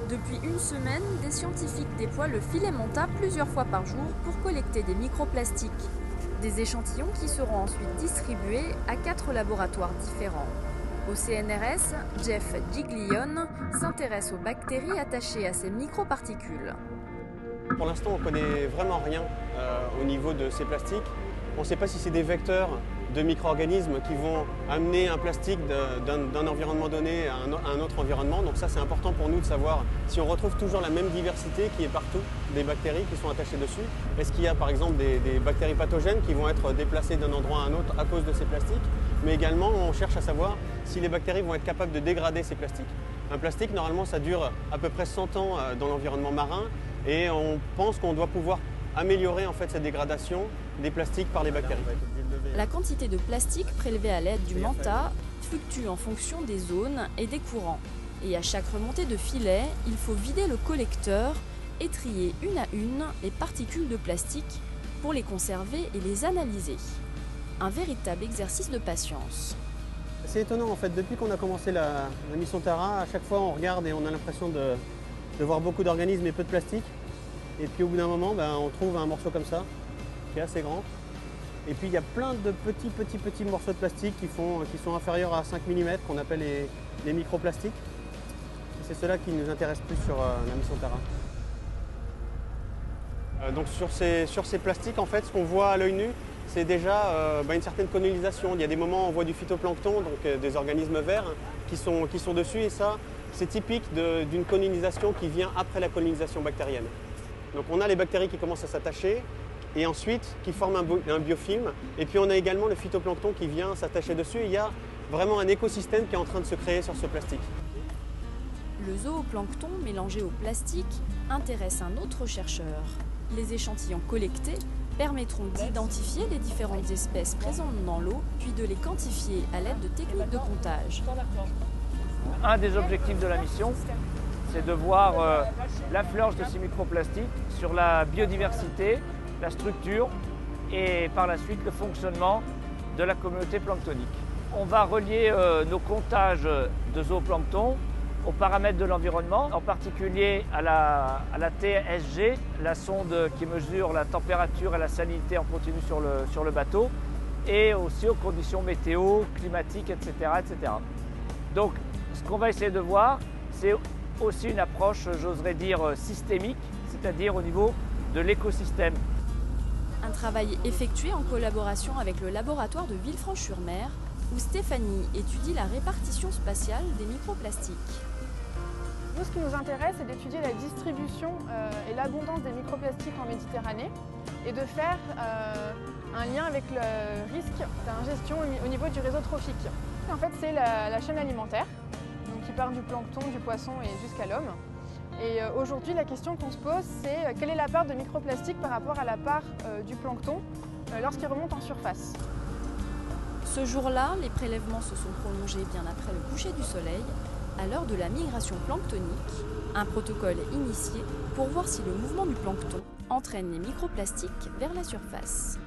Depuis une semaine, des scientifiques déploient le filet Manta plusieurs fois par jour pour collecter des microplastiques. Des échantillons qui seront ensuite distribués à 4 laboratoires différents. Au CNRS, Jeff Giglione s'intéresse aux bactéries attachées à ces microparticules. Pour l'instant, on ne connaît vraiment rien au niveau de ces plastiques. On ne sait pas si c'est des vecteurs de micro-organismes qui vont amener un plastique d'un environnement donné à un autre environnement. Donc ça, c'est important pour nous de savoir si on retrouve toujours la même diversité qui est partout, des bactéries qui sont attachées dessus. Est-ce qu'il y a par exemple des bactéries pathogènes qui vont être déplacées d'un endroit à un autre à cause de ces plastiques? Mais également, on cherche à savoir si les bactéries vont être capables de dégrader ces plastiques. Un plastique, normalement, ça dure à peu près 100 ans dans l'environnement marin et on pense qu'on doit pouvoir améliorer en fait cette dégradation des plastiques par les bactéries. La quantité de plastique prélevée à l'aide du Manta fluctue en fonction des zones et des courants. Et à chaque remontée de filet, il faut vider le collecteur et trier une à une les particules de plastique pour les conserver et les analyser. Un véritable exercice de patience. C'est étonnant en fait, depuis qu'on a commencé la mission Tara, à chaque fois on regarde et on a l'impression de voir beaucoup d'organismes et peu de plastique. Et puis au bout d'un moment, on trouve un morceau comme ça, qui est assez grand. Et puis il y a plein de petits morceaux de plastique qui sont inférieurs à 5 mm, qu'on appelle les microplastiques. C'est cela qui nous intéresse plus sur la mission Tara. Donc sur ces plastiques, en fait, ce qu'on voit à l'œil nu, c'est déjà une certaine colonisation. Il y a des moments où on voit du phytoplancton, donc des organismes verts, qui sont dessus. Et ça, c'est typique d'une colonisation qui vient après la colonisation bactérienne. Donc on a les bactéries qui commencent à s'attacher et ensuite qui forment un biofilm. Et puis on a également le phytoplancton qui vient s'attacher dessus. Et il y a vraiment un écosystème qui est en train de se créer sur ce plastique. Le zooplancton mélangé au plastique intéresse un autre chercheur. Les échantillons collectés permettront d'identifier les différentes espèces présentes dans l'eau, puis de les quantifier à l'aide de techniques de comptage. Un des objectifs de la mission, c'est de voir l'influence de ces microplastiques sur la biodiversité, la structure et par la suite le fonctionnement de la communauté planctonique. On va relier nos comptages de zooplancton aux paramètres de l'environnement, en particulier à la TSG, la sonde qui mesure la température et la salinité en continu sur le bateau, et aussi aux conditions météo, climatiques, etc. etc. Donc ce qu'on va essayer de voir, c'est aussi une approche, j'oserais dire, systémique, c'est-à-dire au niveau de l'écosystème. Un travail effectué en collaboration avec le laboratoire de Villefranche-sur-Mer, où Stéphanie étudie la répartition spatiale des microplastiques. Nous, ce qui nous intéresse, c'est d'étudier la distribution et l'abondance des microplastiques en Méditerranée et de faire un lien avec le risque d'ingestion au niveau du réseau trophique. En fait, c'est la chaîne alimentaire, donc qui part du plancton, du poisson et jusqu'à l'homme. Et aujourd'hui, la question qu'on se pose, c'est quelle est la part de microplastiques par rapport à la part du plancton lorsqu'il remonte en surface. Ce jour-là, les prélèvements se sont prolongés bien après le coucher du soleil, à l'heure de la migration planctonique, un protocole initié pour voir si le mouvement du plancton entraîne les microplastiques vers la surface.